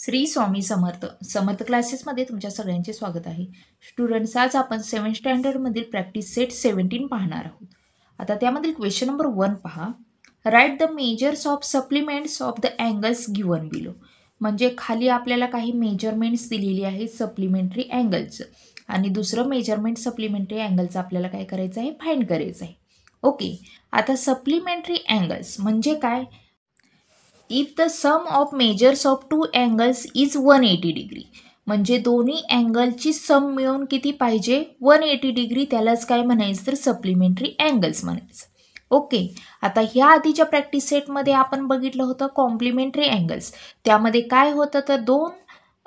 श्री स्वामी समर्थ समर्थ क्लासेसमध्ये तुमच्या सगळ्यांचे स्वागत आहे. स्टुडंट्स, आज आपण 7th स्टँडर्डमधील प्रॅक्टिस सेट 17 पाहणार आहोत. आता त्यामधील क्वेश्चन नंबर 1 पहा. Write the measures of supplements of the angles given below. म्हणजे खाली आपल्याला काही मेजरमेंट्स दिलेली आहेत सप्लिमेंटरी अँगलचं, आणि दुसरं मेजरमेंट सप्लिमेंटरी अँगलचं आपल्याला काय करायचं आहे, फाइंड करायचं आहे. ओके, आता सप्लिमेंटरी अँगल्स म्हणजे काय? If the sum of measures of two angles is 180 degree, म्हणजे दोन्ही अँगलची सम मिळून किती पाहिजे, 180 डिग्री, त्यालाच काय म्हणायचं तर सप्लिमेंटरी अँगल्स म्हणायचं. ओके, आता ह्या आधीच्या प्रॅक्टिस सेटमध्ये आपण बघितलं होतं कॉम्प्लिमेंटरी अँगल्स. त्यामध्ये काय होतं तर दोन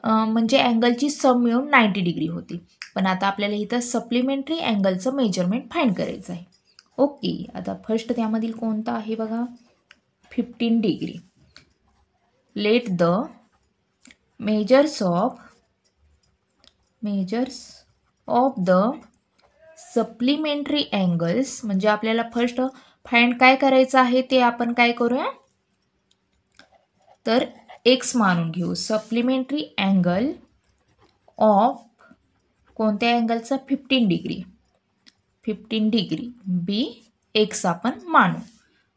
म्हणजे अँगलची सम मिळून 90 डिग्री होती. पण आता आपल्याला इथं सप्लिमेंटरी अँगलचं मेजरमेंट फाइंड करायचं आहे. ओके, आता फर्स्ट त्यामधील कोणता आहे बघा, 15 degree. Let the measures of the supplementary angles, म्हणजे आपल्याला फर्स्ट फाइंड काय करायचं आहे ते आपण काय करूया तर x मानून घेऊ. सप्लिमेंटरी अँगल ऑफ कोणत्या अँगलचा, 15 डिग्री. 15 डिग्री बी x आपण मानू.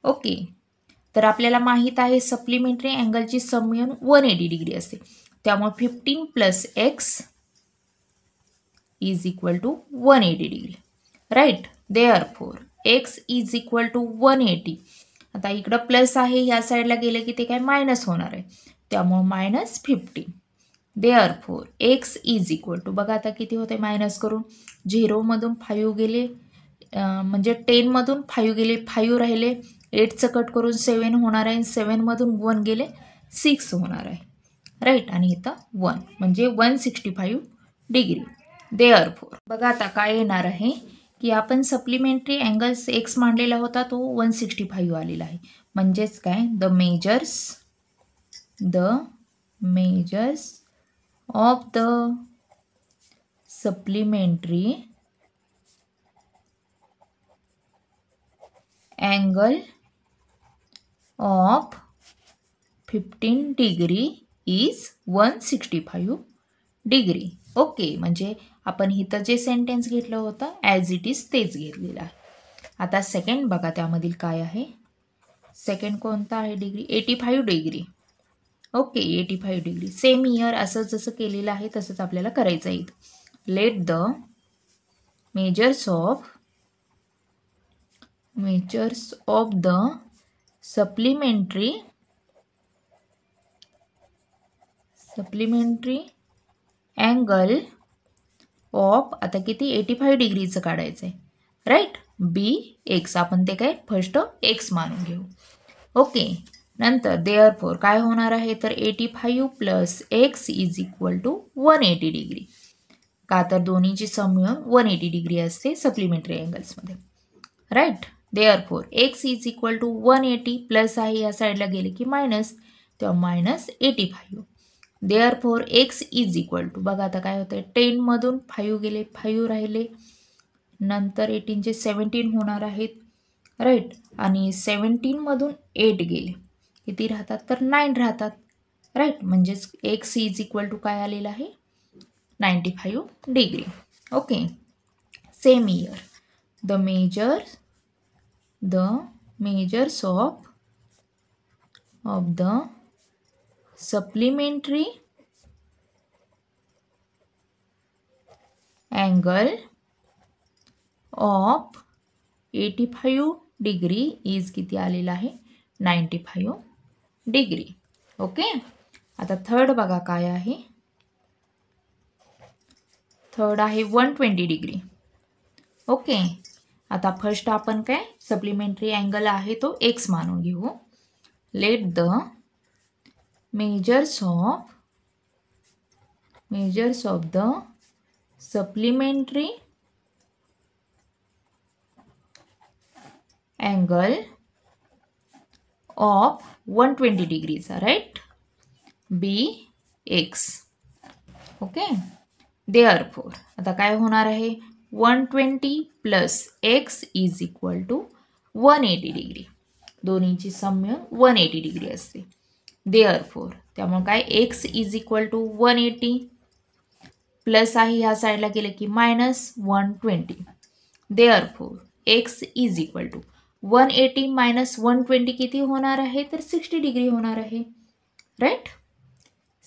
ओके, तर आपल्याला माहीत आहे सप्लिमेंटरी अँगलची सम मिळून 180 डिग्री असते. त्यामुळे 15 plus x is equal to 180 degree. Right, therefore x is equal to 180. आता इकडं प्लस आहे, ह्या साईडला गेलं की ते काय मायनस होणार आहे, त्यामुळे minus 15. Therefore x is equal to, बघा आता किती होते मायनस करून, 0मधून 5 गेले, म्हणजे 10मधून 5 गेले, 5 राहिले, 8चं कट करून 7 होणार आहे, 7मधून 1 गेले 6 होणार आहे. राईट, आणि इथं 1 म्हणजे 165 डिग्री. देअरफॉर बघा आता काय येणार आहे की आपण सप्लिमेंटरी अँगल्स एक्स मांडलेला होता तो 165 आलेला आहे. म्हणजेच काय, the measures of the supplementary angle of 15 degree is 165 degree. Okay, म्हणजे आपण इथं जे सेंटेन्स घेतलं होतं ॲज इट इज तेच घेतलेलं आहे. आता सेकंड बघा त्यामधील काय आहे. सेकंड कोणता आहे degree, 85 degree. Okay, 85 degree same year असं जसं केलेलं आहे तसंच आपल्याला करायचं आहे. Late the measures of the supplementary angle of, आता किती 85 डिग्रीचं काढायचं आहे. राईट, बी एक्स, आपण ते काय फर्स्ट एक्स मानून घेऊ. ओके, नंतर देअरफॉर काय होणार आहे तर 85 plus x is equal to 180 degree. का तर दोन्हीची सम मिळून 180 डिग्री असते सप्लिमेंटरी अँगल्समध्ये. Right, therefore x is equal to 180 plus आहे, या साईडला गेले की मायनस, तेव्हा minus 85. Therefore x is equal to, बघा आता काय होतं, 10मधून 5 गेले, 5 राहिले, नंतर 18चे 17 होणार आहेत. राईट, आणि 17मधून 8 गेले, किती राहतात तर 9 राहतात. राईट, म्हणजेच एक्स इज इक्वल टू काय आलेलं आहे, 95 degree. Okay, same year the measures of the supplementary angle of 85 degree is किती आलेला आहे, 95 डिग्री. ओके, आता थर्ड बघा काय आहे. थर्ड आहे 120 डिग्री. ओके, आता फर्स्ट आपण काय सप्लिमेंटरी अँगल आहे तो एक्स मानून घेऊ. Let the measures of the supplementary angle of 120 degrees, right, b x. Okay, therefore आता काय होणार आहे, 120 plus x is equal to 180 degree. दोन्हीची सम मिळून 180 डिग्री असते. देअरफोर त्यामुळे काय x is equal to 180 plus आहे ह्या साईडला गेले की minus 120. Therefore x is equal to 180 minus 120 किती होणार आहे तर 60 डिग्री होणार आहे. Right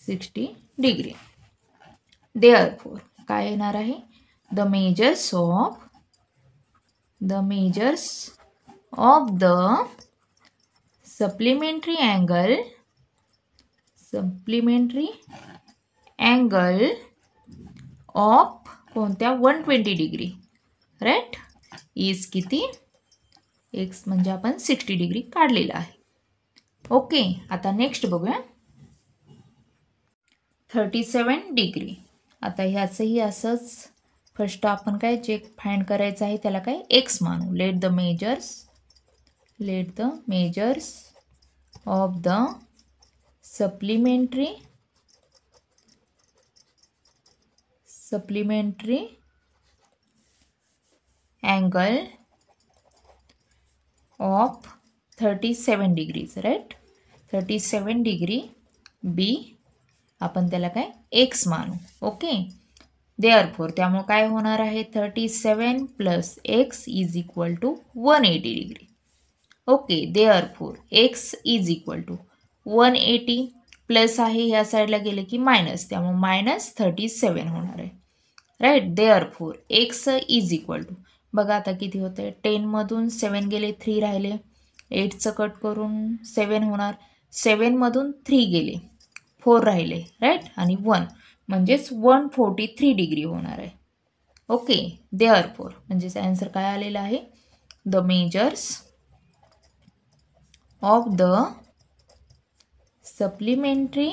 60 degree. देअरफोर काय येणार आहे the measures of the supplementary angle of कोणत्या 120 डिग्री. राईट इज किती एक्स म्हणजे आपण 60 डिग्री काढलेला आहे. ओके आता नेक्स्ट बघूया 37 डिग्री. आता ह्याचंही असंच फर्स्ट आपण काय जे फाइंड करायचं आहे त्याला काय एक्स मानू. Let the measures of the supplementary angle of 37 degrees. Right 37 degree be आपण त्याला काय एक्स मानू. ओके देअरफोर त्यामुळे काय होणार आहे 37 plus x is equal to 180 degree. Okay therefore x is equal to 180 plus आहे ह्या साईडला गेले की मायनस त्यामुळे मायनस 37 होणार आहे. Right therefore x is equal to बघा आता किती होते 10 मधून 7 गेले 3 राहिले 8चं कट करून 7 होणार 7 मधून 3 गेले 4 राहिले. राईट आणि 1 म्हणजेच 143 डिग्री होणार आहे. ओके देअरफोर म्हणजेच आन्सर काय आलेला आहे the measures of the supplementary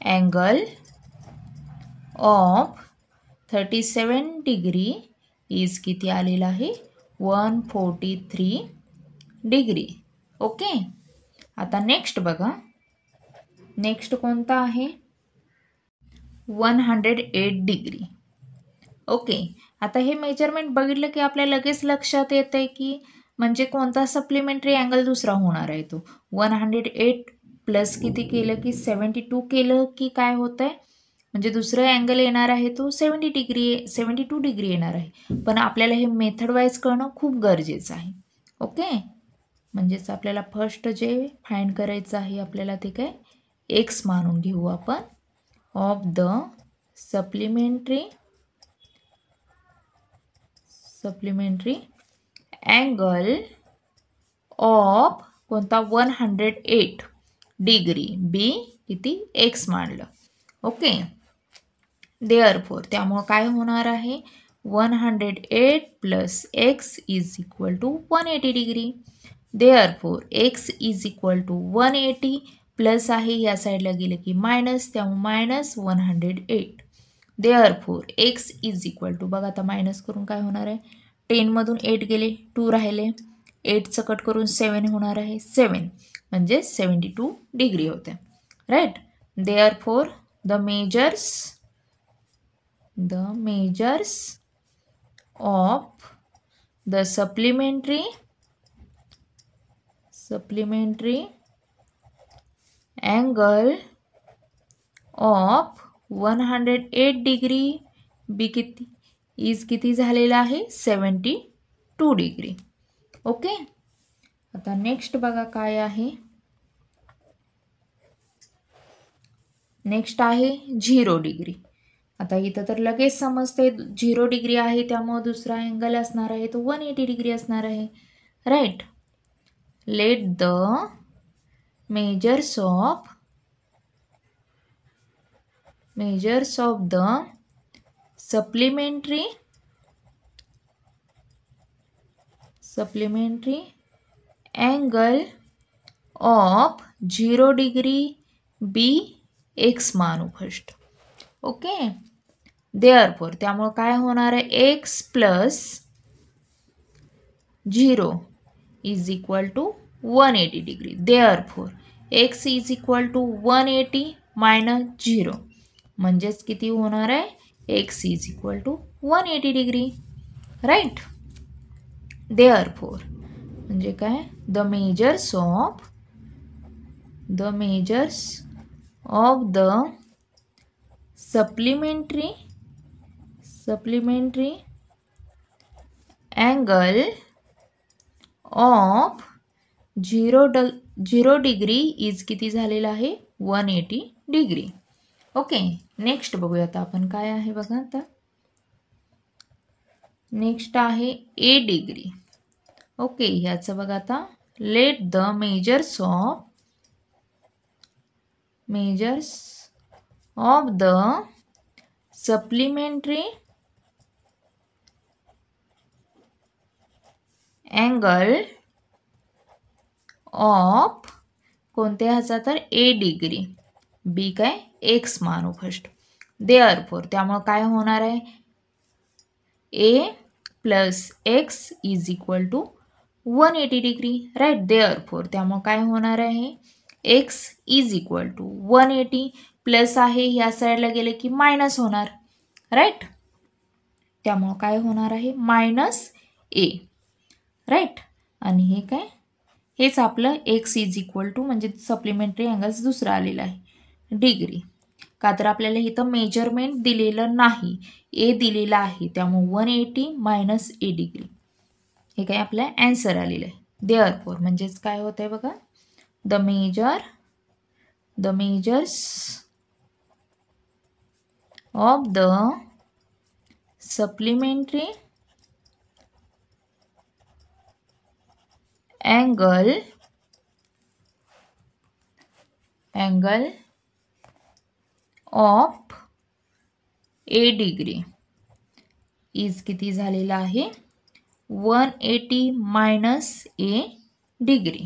angle of 37 degree is किती आलेला आहे 143 डिग्री. ओके आता नेक्स्ट बघा नेक्स्ट कोणता आहे 108 डिग्री. ओके आता हे मेजरमेंट बघितलं की आपल्या लगेच लक्षात येतं आहे की म्हणजे कोणता सप्लिमेंटरी अँगल दुसरा होणार आहे तो 108 प्लस किती केलं की 72 केलं की काय होतं आहे म्हणजे दुसरं अँगल येणार आहे तो 72 डिग्री येणार आहे. पण आपल्याला हे मेथड वाईज करणं खूप गरजेचं आहे. ओके म्हणजेच आपल्याला फर्स्ट जे फाइंड करायचं आहे आपल्याला ते काय एक्स मानून घेऊ आपण of the supplementary angle of कोणता 108 डिग्री बी किती एक्स मानलं. ओके देअरफोर त्यामुळे काय होणार आहे 108 plus x is equal to 180 degree. Therefore x is equal to 180 plus आहे या साईडला गेले की मायनस त्यामुळे minus 108. Therefore x is equal to बघा आता मायनस करून काय होणार आहे 10 मधून 8 गेले 2 राहिले 8चं कट करून 7 होणार आहे 7 म्हणजे 72 डिग्री होते. Right therefore the measures of the supplementary angle of 108 degree be किती इज किती झालेला आहे 72 डिग्री. ओके आता नेक्स्ट बघा काय आहे नेक्स्ट आहे 0 डिग्री. आता इथं तर लगेच समजते 0 डिग्री आहे त्यामुळे दुसरा अँगल असणार आहे तो 180 डिग्री असणार आहे. Right let the measures of the supplementary angle of 0 degree be x मानू फर्स्ट. ओके देअरफोर त्यामुळे काय होणार आहे x plus 0 is equal to 180 degree. Therefore x is equal to 180 minus 0 म्हणजेच किती होणार आहे x is equal to 180 degree. Right therefore म्हणजे काय, the measures of the supplementary angle of 0 degree is किती झालेला आहे, 180 डिग्री. ओके, नेक्स्ट बघूया आता आपण काय आहे बघा. आता नेक्स्ट आहे ए डिग्री. ओके, ह्याचं बघा आता, late the measures of the supplementary angle of कोणत्या ह्याचा, तर ए डिग्री, बी काय एक्स मानू फर्स्ट. देअरफॉर त्यामुळे काय होणार आहे, a plus x is equal to 180 degree. Right, therefore त्यामुळे काय होणार आहे, x is equal to 180 plus आहे, ह्या साईडला गेले की मायनस होणार. राईट, त्यामुळे काय होणार आहे, मायनस ए. राईट, आणि हे काय, हेच आपलं एक्स इज इक्वल टू म्हणजे सप्लिमेंटरी अँगल्स दुसरा आलेला आहे डिग्री. का तर आपल्याला इथं मेजरमेंट दिलेलं नाही, ए दिलेला आहे, त्यामुळे 180 मायनस ए डिग्री हे काय आपलं ॲन्सर आलेलं आहे. देअरफॉर म्हणजेच काय होतं आहे बघा, the measures of the supplementary angle of A degree is किती झालेला आहे, 180 मायनस ए डिग्री.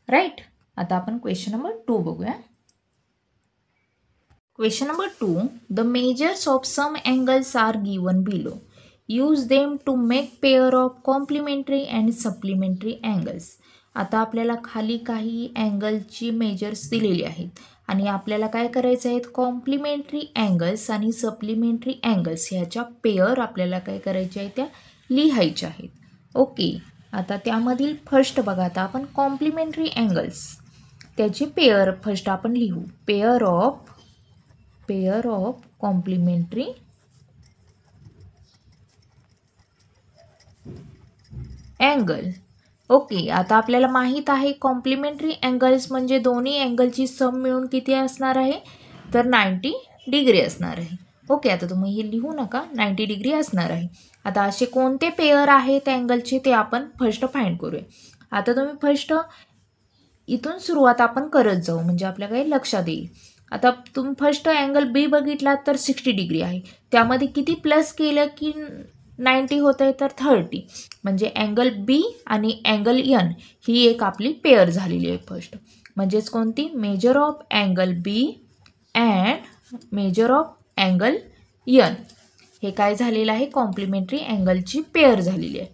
राईट, आता आपण क्वेश्चन नंबर 2 बघूया. Question number 2, the measures of some angles are given below. Use them to make pair of complementary and supplementary angles. आता आपल्याला खाली काही अँगलची मेजर्स दिलेली आहेत आणि आपल्याला काय करायचं आहेत, कॉम्प्लिमेंटरी अँगल्स आणि सप्लिमेंटरी अँगल्स ह्याच्या पेअर आपल्याला काय करायच्या आहेत, त्या लिहायच्या आहेत. ओके, आता त्यामधील फर्स्ट बघा, आता आपण कॉम्प्लिमेंटरी अँगल्स त्याची पेअर फर्स्ट आपण लिहू. Pair of complementary angle. Okay, आता आपल्याला माहीत आहे कॉम्प्लिमेंटरी अँगल्स म्हणजे दोन्ही अँगलची सम मिळून किती असणार आहे, तर 90 डिग्री असणार आहे. ओके, आता तुम्ही हे लिहू नका, 90 डिग्री असणार आहे. आता असे कोणते पेअर आहेत अँगलचे ते आपण फर्स्ट फाइंड करूया. आता तुम्ही फर्स्ट इथून सुरुवात आपण करत जाऊ म्हणजे आपल्या काही लक्षात येईल. आता तुम्ही फर्स्ट अँगल बी बघितला तर 60 डिग्री आहे, त्यामध्ये किती प्लस केलं की 90 होत आहे, तर 30. म्हणजे अँगल बी आणि अँगल एन ही एक आपली पेअर झालेली आहे फर्स्ट. म्हणजेच कोणती, measure of angle B and measure of angle N हे काय झालेलं आहे, कॉम्प्लिमेंटरी अँगलची पेअर झालेली आहे.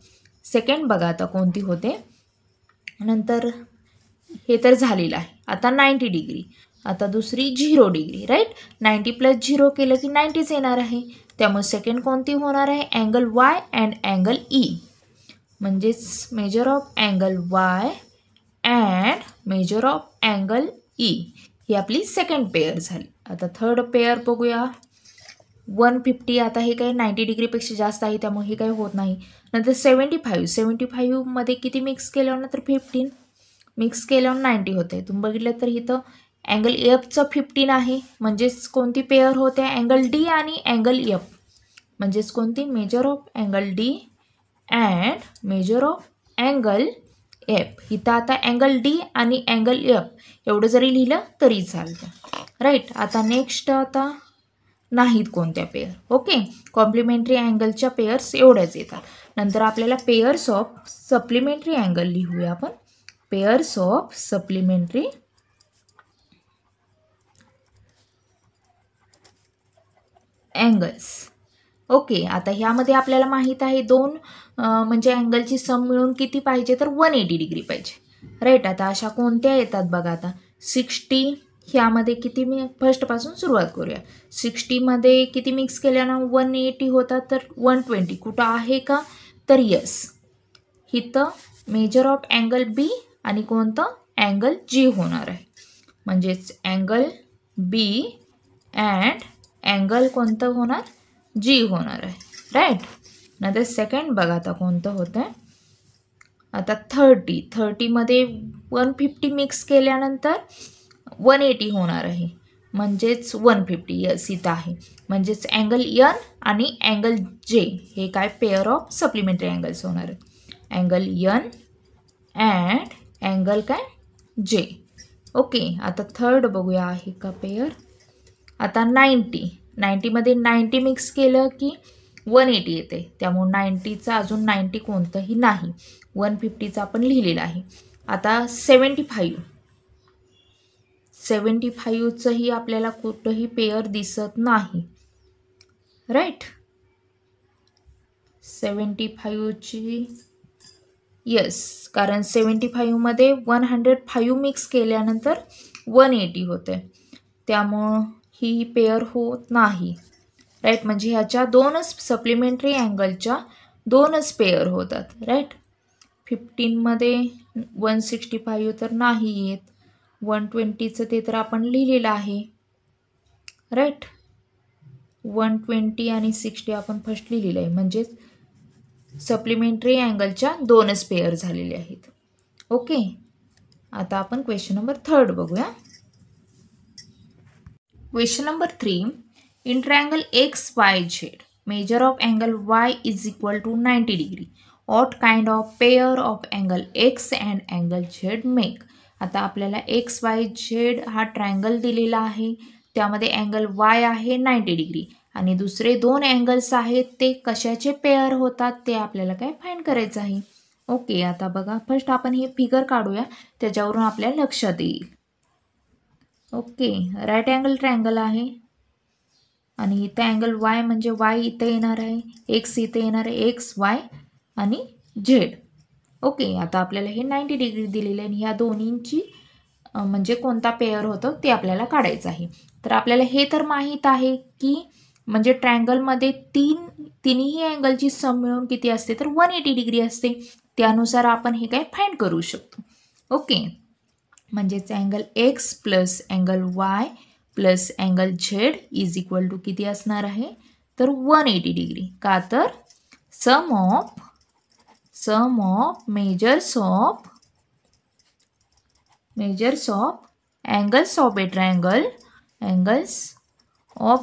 सेकंड बघा आता कोणती होते, नंतर हे तर झालेलं आहे. आता 90 डिग्री, आता दुसरी 0 डिग्री. राईट, 90 प्लस 0 केलं की 90च येणार आहे. त्यामुळे सेकंड कोणती होणार आहे, angle y and angle e. म्हणजेच measure of angle y and measure of angle e ही आपली सेकंड पेअर झाली. आता थर्ड पेअर बघूया. 150, आता हे काही 90 डिग्रीपेक्षा जास्त आहे त्यामुळे हे काही होत नाही. नंतर 75 मध्ये किती मिक्स केल्यावर तर 15 मिक्स केल्यावर 90 होते. तुम्ही बघितलं तर इथं अँगल एफचं 15 आहे, म्हणजेच कोणती पेअर होते, अँगल डी आणि अँगल एफ. म्हणजेच कोणती, measure of angle D and measure of angle F. इथं आता अँगल डी आणि अँगल एफ एवढं जरी लिहिलं तरी चालतं. राईट, आता नेक्स्ट आता नाहीत कोणत्या पेअर. ओके, कॉम्प्लिमेंटरी अँगलच्या पेअर्स एवढ्याच येतात. नंतर आपल्याला पेअर्स ऑफ सप्लिमेंटरी अँगल लिहूया आपण. Pairs of supplementary angles. Okay, आता ह्यामध्ये आपल्याला माहीत आहे दोन म्हणजे अँगलची सम मिळून किती पाहिजे, तर 180 डिग्री पाहिजे. राईट, आता अशा कोणत्या येतात बघा. आता 60 ह्यामध्ये किती, मी फर्स्टपासून सुरुवात करूया. 60मध्ये किती मिक्स केल्यानं 180 होतात, तर 120 कुठं आहे का, तर यस इथं मेजर ऑफ अँगल बी आणि कोणतं अँगल जी होणार आहे. म्हणजेच अँगल बी अँड अँगल कोणतं होणार जी होणार आहे. राईट. नंतर सेकंड बघा आता कोणतं होतं आहे. आता 30मध्ये 150 मिक्स केल्यानंतर 180 होणार आहे. म्हणजेच 150 यस इथं आहे. म्हणजेच अँगल एन आणि अँगल जे हे काय पेअर ऑफ सप्लिमेंटरी अँगल्स होणार आहेत. अँगल एन अँड अँगल काय जे. ओके. आता थर्ड बघूया आहे का पेअर. आता 90मध्ये 90 मिक्स केलं की 180 येते. त्यामुळे 90चा अजून 90 कोणतंही नाही. 150चा आपण लिहिलेलं आहे. आता 75चंही आपल्याला कुठंही पेअर दिसत नाही. राईट. 75ची यस, कारण 75मध्ये 105 मिक्स केल्यानंतर 180 होते. त्यामुळं ही पेअर होत नाही. राईट. म्हणजे ह्याच्या दोनच सप्लिमेंटरी अँगलच्या दोनच पेअर होतात. राईट. 15मध्ये 165 तर नाही येत. 120चं ते तर आपण लिहिलेलं आहे. राईट. 120 आणि 60 आपण फर्स्ट लिहिलेलं आहे. म्हणजेच सप्लिमेंटरी अँगलच्या दोनच पेअर झालेले आहेत. ओके. आता आपण क्वेश्चन नंबर 3 बघूया. Question number 3. In triangle XYZ, measure of angle Y is equal to 90 degree. What kind of pair of angle X and angle Z make? आता आपल्याला XYZ हा ट्रायंगल दिलेला आहे. त्यामध्ये अँगल Y आहे 90 डिग्री आणि दुसरे दोन अँगल्स आहेत ते कशाचे पेअर होतात ते आपल्याला काय फाइंड करायचं आहे. ओके. आता बघा फर्स्ट आपण हे फिगर काढूया, त्याच्यावरून आपल्याला लक्षात येईल. ओके. राईट अँगल ट्रायंगल आहे आणि इथं अँगल वाय म्हणजे वाय इथं येणार आहे, एक्स इथं येणार आहे, एक्स वाय आणि झेड. ओके. आता आपल्याला हे 90 डिग्री दिलेले आणि ह्या दोन्हींची म्हणजे कोणता पेअर होतो ते आपल्याला काढायचं आहे. तर आपल्याला हे तर माहीत आहे की म्हणजे ट्रायंगलमध्ये तिन्ही अँगलची सम मिळून किती असते तर 180 डिग्री असते. त्यानुसार आपण हे काय फाइंड करू शकतो. ओके. म्हणजेच angle x plus angle y plus angle Z is equal to किती असणार आहे तर 180 डिग्री. का तर sum of measures of angles of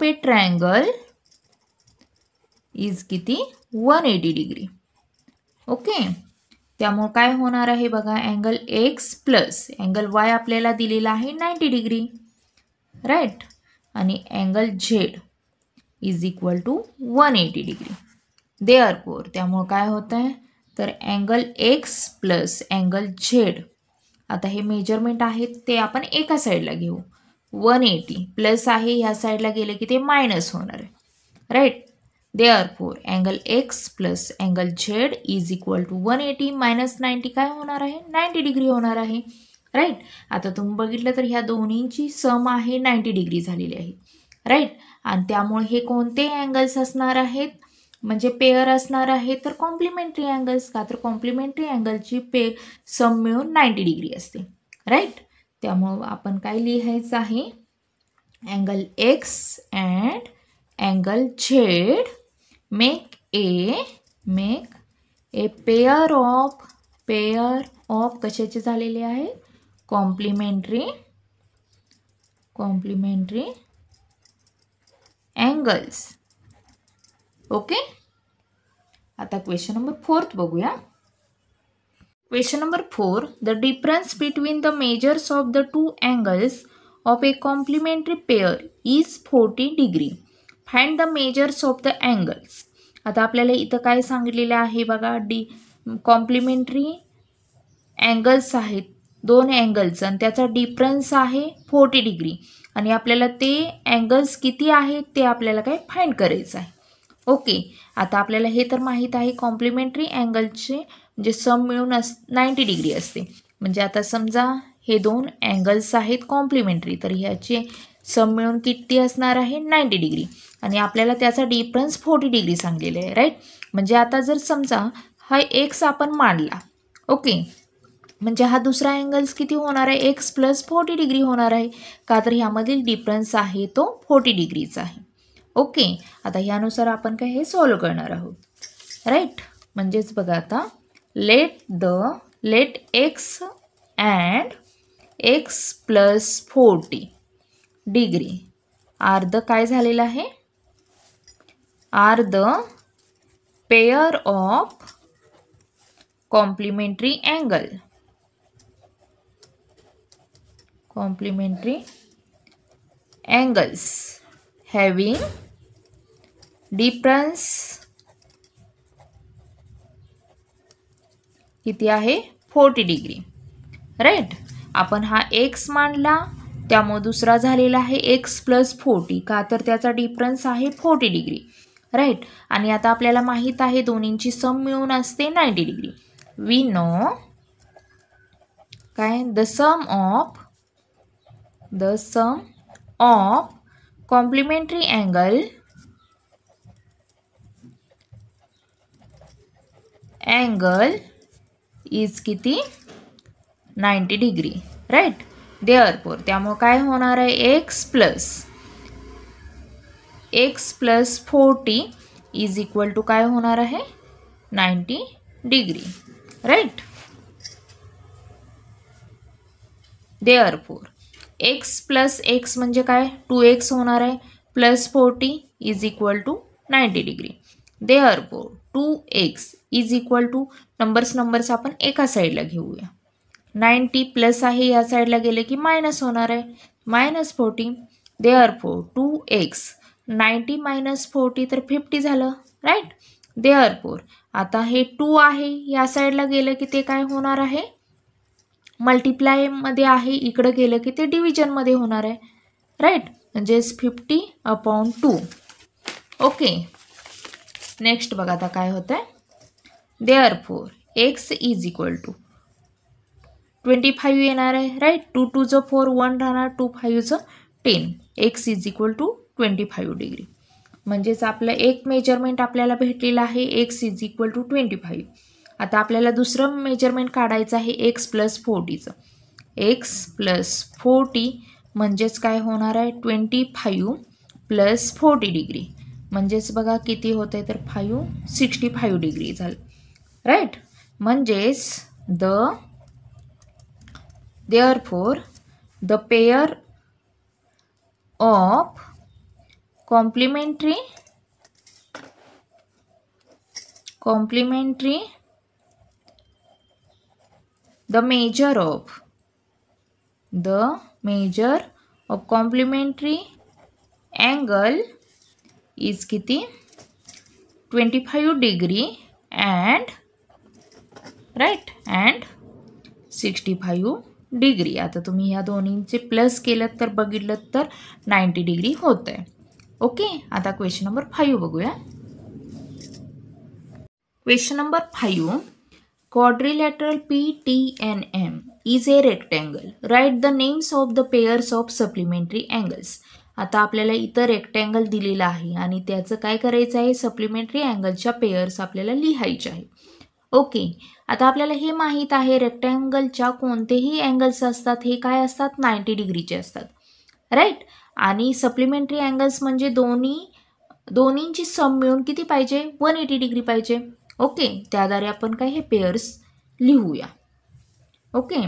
a triangle is किती 180 डिग्री. ओके. त्यामुळे काय होणार आहे बघा, angle x plus angle y आपल्याला दिलेला आहे 90 डिग्री. राईट. आणि angle Z is equal to 180 degree. Therefore त्यामुळे काय होतं आहे तर angle x plus angle Z. आता हे मेजरमेंट आहेत ते आपण एका साईडला घेऊ. 180 प्लस आहे ह्या साईडला गेले की ते मायनस होणार आहे. Right. Therefore angle x plus angle Z is equal to 180 minus 90 काय होणार आहे 90 डिग्री होणार आहे. राईट. आता तुम्ही बघितलं तर ह्या दोन्हींची सम आहे 90 डिग्री झालेली आहे. राईट. आणि त्यामुळे हे कोणते अँगल्स असणार आहेत म्हणजे पेअर असणार आहे तर कॉम्प्लिमेंटरी अँगल्स. का तर कॉम्प्लिमेंटरी अँगलची सम मिळून 90 डिग्री असते. राईट. त्यामुळं आपण काय लिहायचं आहे angle x and angle Z make a pair of कशाचे झालेले आहे कॉम्प्लिमेंटरी अँगल्स. ओके. आता क्वेश्चन नंबर 4 बघूया. Question number 4. The difference between the measures of the two angles of a complementary pair is 40 degree. Find the measures of the angles. आता आपल्याला इथं काय सांगितलेलं आहे बघा, कॉम्प्लिमेंटरी अँगल्स आहेत दोन अँगल्स आणि त्याचा डिफरन्स आहे 40 डिग्री आणि आपल्याला ते अँगल्स किती आहेत ते आपल्याला काय फाइंड करायचं आहे. ओके. आता आपल्याला हे तर माहीत आहे कॉम्प्लिमेंटरी अँगलचे म्हणजे सम मिळून 90 डिग्री असते. म्हणजे आता समजा हे दोन अँगल्स आहेत कॉम्प्लिमेंटरी तर ह्याचे सम मिळून किती असणार आहे 90 डिग्री आणि आपल्याला त्याचा डिफरन्स 40 डिग्री सांगलेला आहे. राईट. म्हणजे आता जर समजा हा एक्स आपण मांडला. ओके, म्हणजे हा दुसरा अँगल्स किती होणार आहे, एक्स प्लस 40 डिग्री होणार आहे, का तर ह्यामधील डिफरन्स आहे तो 40 डिग्रीचा आहे. ओके, आता ह्यानुसार आपण काय हे सॉल्व करणार आहोत, राईट. म्हणजेच बघा आता let x and x plus 40 degree are the काय झालेलं आहे, are the pair of complementary angle, complementary angles having difference किती आहे 40 डिग्री, राईट. आपण हा x मांडला त्यामुळे दुसरा झालेला आहे x प्लस 40, का तर त्याचा डिफरन्स आहे 40 डिग्री, राईट. आणि आता आपल्याला माहित आहे दोन्हींची सम मिळून असते 90 डिग्री. वी नो काय the sum of complementary angle is किती 90 डिग्री, राईट. देअरफॉर त्यामुळे काय होणार आहे, x plus 40 is equal to काय होणार आहे 90 degree, right. Therefore x plus x म्हणजे काय 2x होणार आहे, plus 40 is equal to 90 degree. Therefore 2x is equal to numbers आपण एका साईडला घेऊया, 90 प्लस आहे या साईडला गेले की मायनस होणार आहे, मायनस 40. देअरफॉर 2x 90 मायनस 40 तर 50 झालं, राईट. देअरफॉर आता हे 2 आहे या साईडला गेलं की ते काय होणार आहे, मल्टिप्लाय मध्ये आहे, इकडे गेलं की ते डिव्हिजन मध्ये होणार आहे, राईट. म्हणजेच 50/2. ओके, नेक्स्ट बघा आता काय होतंय. Therefore x is equal to 25 येणार आहे, राईट. 2 2 ज 4 1 राहणार, 2 5 ज 10, x is equal to 25 degree. म्हणजेच आपलं एक मेजरमेंट आपल्याला भेटलेलं आहे एक्स इज इक्वल टू 25. आता आपल्याला दुसरं मेजरमेंट काढायचं आहे एक्स प्लस 40चं. एक्स प्लस 40 म्हणजेच काय होणार आहे 25 प्लस 40 डिग्री, म्हणजेच बघा किती होतं आहे तर 65 डिग्री झालं, राईट. म्हणजेच therefore the pair of complementary the measure of complementary angle is किती 25 degree and right and 65 degree. आता तुम्ही ह्या दोन्हींचे प्लस केलं तर बघितलं तर 90 डिग्री होत आहे. ओके, आता क्वेश्चन नंबर 5 बघूया. Question number 5, quadrilateral PTNM is a rectangle. Write the names of the pairs of supplementary angles. आता आपल्याला इथं रेक्टँगल दिलेला आहे आणि त्याचं काय करायचं आहे, सप्लिमेंटरी अँगलच्या पेयर्स आपल्याला लिहायचे आहे. ओके, आता आपल्याला हे माहीत आहे रेक्टँगलच्या कोणतेही अँगल्स असतात हे काय असतात 90 डिग्रीचे असतात, राईट. आणि सप्लिमेंटरी अँगल्स म्हणजे दोन्हींची सम मिळून किती पाहिजे 180 डिग्री पाहिजे. ओके, त्याद्वारे आपण काय हे पेयर्स लिहूया. ओके,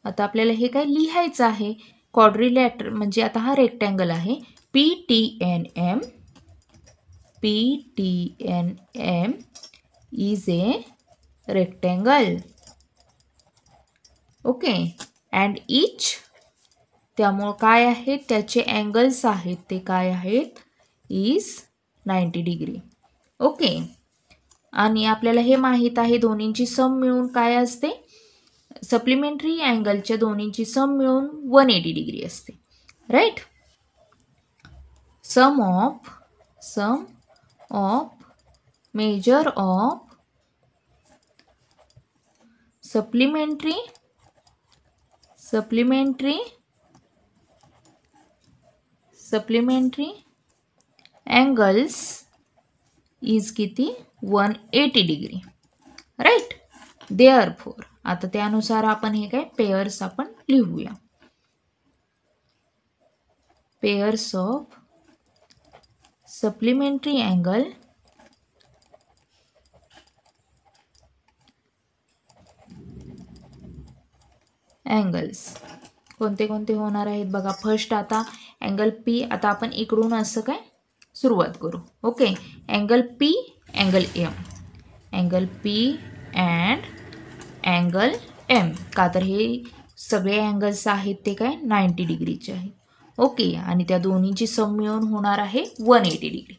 आता आपल्याला हे काय लिहायचं आहे क्वाड्रिलॅटर म्हणजे आता हा रेक्टँगल आहे PTNM is a rectangle. Okay, and each त्यामुळे काय आहे त्याचे अँगल्स आहेत ते काय आहेत इज 90 डिग्री. ओके, आणि आपल्याला हे माहीत आहे दोन्हींची सम मिळून काय असते सप्लिमेंटरी अँगलच्या दोन्हींची सम मिळून 180 डिग्री असते, right. Sum of measure of supplementary angles is किती 180 डिग्री, राईट. देअरफोर आता त्यानुसार आपण हे काय पेयर्स आपण लिहूया. पेयर्स ऑफ सप्लिमेंटरी अँगल्स कोणते कोणते होणार आहेत बघा. फर्स्ट आता अँगल पी. आता आपण इकडून असं काय सुरुवात करू. Okay, angle P, angle M, angle P and angle M. का तर हे सगळे अँगल्स आहेत ते काय 90 डिग्रीचे आहेत. ओके, आणि त्या दोन्हीची सम मिळून होणार आहे 180 डिग्री.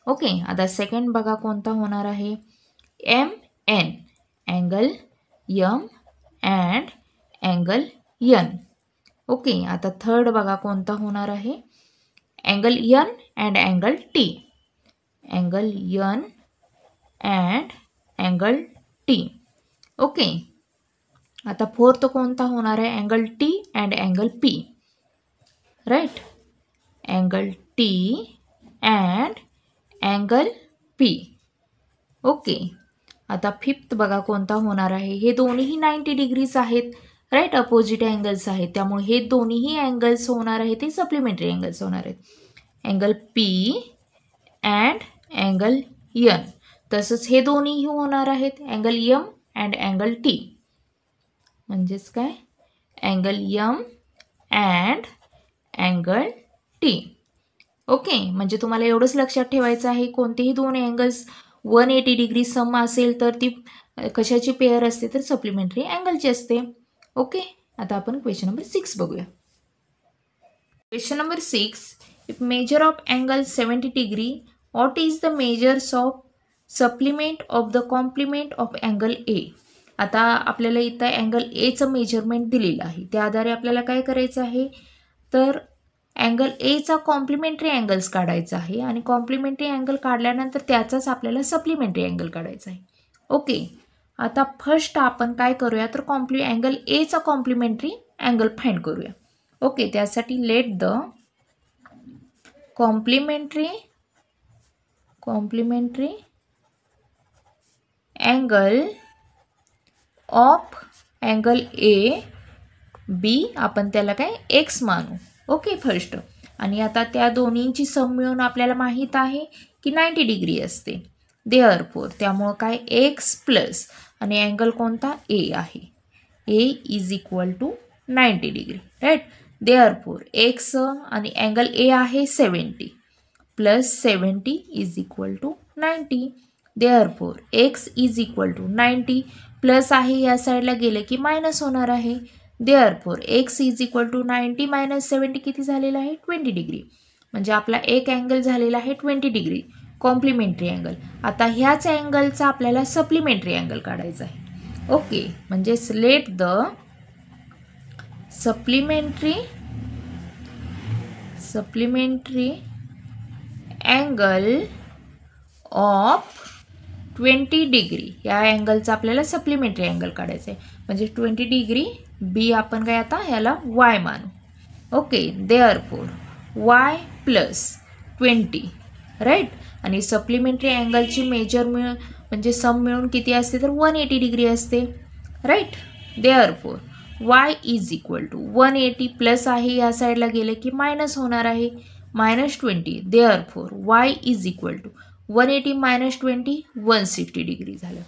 ओके, आता सेकंड बघा कोणता होणार आहे. M N, angle M and angle N. Okay, आता थर्ड बघा कोणता होणार आहे. Angle N and angle T, angle N and angle T. Okay, आता फोर्थ कोणता होणार आहे. Angle T and angle P. Right, angle T and angle P. Okay, आता फिफ्थ बघा कोणता होणार आहे. हे दोन्हीही 90 डिग्रीज आहेत. राईट, अपोजिट अँगल्स आहेत. त्यामुळे हे दोन्हीही अँगल्स होणार आहेत ते सप्लिमेंटरी अँगल्स होणार आहेत. Angle P and angle N. तसंच हे दोन्हीही होणार आहेत angle M and angle T. म्हणजेच काय angle M and angle T. Okay, म्हणजे तुम्हाला एवढंच लक्षात ठेवायचं आहे कोणतेही दोन अँगल्स 180 डिग्री सम असेल तर ती कशाची पेअर असते तर सप्लिमेंटरी अँगलची असते. ओके, आता आपण क्वेश्चन नंबर 6 बघूया. Question number 6, if measure of angle 70 degree what is the measures of supplement of the complement of angle A. आता आपल्याला इथं अँगल एचं मेजरमेंट दिलेलं आहे. त्या आधारे आपल्याला काय करायचं आहे तर अँगल एचा कॉम्प्लिमेंटरी अँगल्स काढायचा आहे आणि कॉम्प्लिमेंटरी अँगल काढल्यानंतर त्याचाच आपल्याला सप्लिमेंटरी अँगल काढायचा आहे. ओके, आता फर्स्ट आपण काय करूया तर अँगल एचा कॉम्प्लिमेंटरी अँगल फाइंड करूया. ओके, त्यासाठी let the complementary angle of angle A be आपण त्याला काय एक्स मानू. Okay, first. आणि आता त्या दोन्हींची सम मिळून आपल्याला माहीत आहे की 90 डिग्री असते. देअरफोर त्यामुळं काय एक्स प्लस आणि अँगल कोणता ए आहे. A is equal to 90 degree. Right, therefore x आणि अँगल ए आहे 70 plus 70 is equal to 90. Therefore x is equal to 90 plus आहे या साईडला गेलं की मायनस होणार आहे. Therefore x is equal to 90 minus 70 किती झालेला आहे 20 डिग्री. म्हणजे आपला एक अँगल झालेला आहे 20 डिग्री कॉम्प्लिमेंटरी अँगल. आता ह्याच अँगलचा आपल्याला सप्लिमेंटरी अँगल काढायचा आहे. ओके, म्हणजे let the supplementary angle of 20 degree. या अँगलचा आपल्याला सप्लिमेंटरी अँगल काढायचा आहे. म्हणजे 20 डिग्री बी आपण काय आता याला वाय मानू. Okay, therefore Y plus 20. Right, आणि सप्लिमेंटरी अँगलची मेजर म्हणजे सम मिळून किती असते तर 180 डिग्री असते. Right, therefore Y is equal to 180 plus आहे या साईडला गेले की मायनस होणार आहे minus 20. Therefore Y is equal to 180 minus 20 160 degree झालं.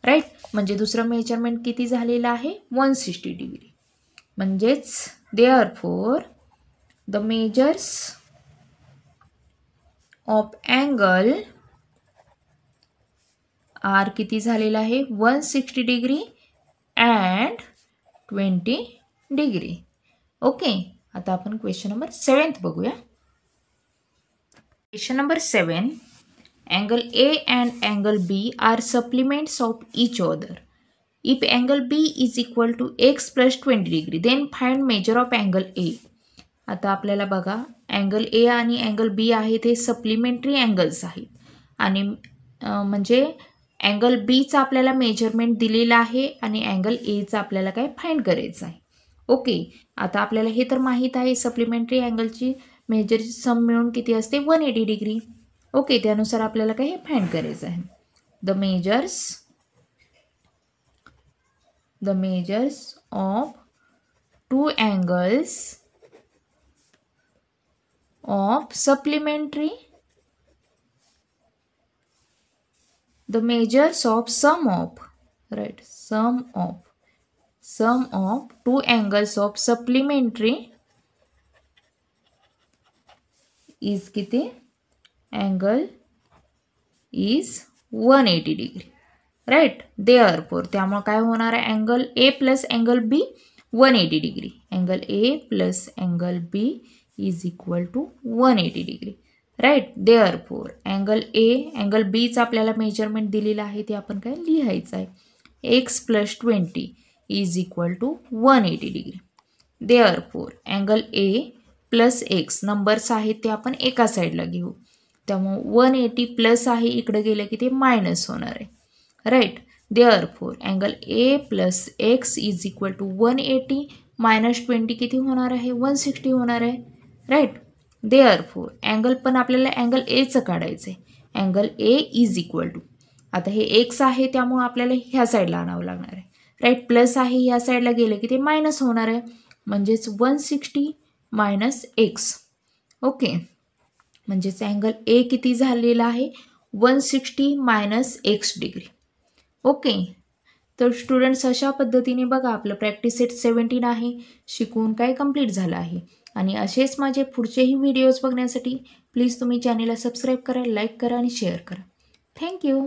राईट, म्हणजे दुसरं मेजरमेंट किती झालेलं आहे 160 डिग्री. म्हणजेच therefore the measures of angle are किती झालेला आहे 160 डिग्री अँड 20 डिग्री. ओके, आता आपण क्वेश्चन नंबर 7 बघूया. Question number 7, angle A and angle B are supplements of each other. If angle B is equal to x plus 20 degree, then find measure of angle A. आता आपल्याला बघा angle A आणि angle बी आहे ते supplementary angles आहेत आणि म्हणजे angle बीचा आपल्याला मेजरमेंट दिलेला आहे आणि अँगल एचा आपल्याला काय फाइंड करायचं आहे. ओके, आता आपल्याला हे तर माहीत आहे सप्लिमेंटरी अँगलची मेजरची सम मिळून किती असते 180 डिग्री. ओके, त्यानुसार आपल्याला काय हे फाइंड करायचं आहे. The measures the measures of two angles of supplementary, the measures of sum of, right, sum of two angles of supplementary is किती, angle is 180 degree, right. Therefore त्यामुळे काय होणार आहे, angle A plus angle B 180 degree, angle A plus angle B is equal to 180 degree, right. Therefore angle A angle B चा आपल्याला measurement दिलेला आहे, ते आपण काय लिहायचं आहे, x plus 20 is equal to 180 degree. Therefore angle A plus x numbers आहेत ते आपण एका साईडला घेऊ, त्यामुळे 180 प्लस आहे इकडे गेलं की ते मायनस होणार आहे, right. Therefore angle A plus x is equal to 180 minus 20 किती होणार आहे, 160 होणार आहे, राईट. Therefore अँगल पण आपल्याला अँगल एचं काढायचं आहे, angle A is equal to, आता हे एक्स आहे त्यामुळे आपल्याला ह्या साईडला आणावं लागणार आहे, राईट. प्लस आहे ह्या साईडला गेलं की ते मायनस होणार आहे, म्हणजेच 160 मायनस एक्स, ओके. म्हणजेच अँगल ए किती झालेला आहे, 160 मायनस एक्स डिग्री, ओके. तर स्टुडंट्स अशा पद्धतीने बघा आपलं प्रॅक्टिस सेट 17 आहे शिकवून काय कंप्लीट झालं आहे. आणि असेच माझे पुढचेही व्हिडिओज बघण्यासाठी प्लीज तुम्ही चॅनेलला सबस्क्राईब करा, लाईक करा आणि शेअर करा. थँक्यू.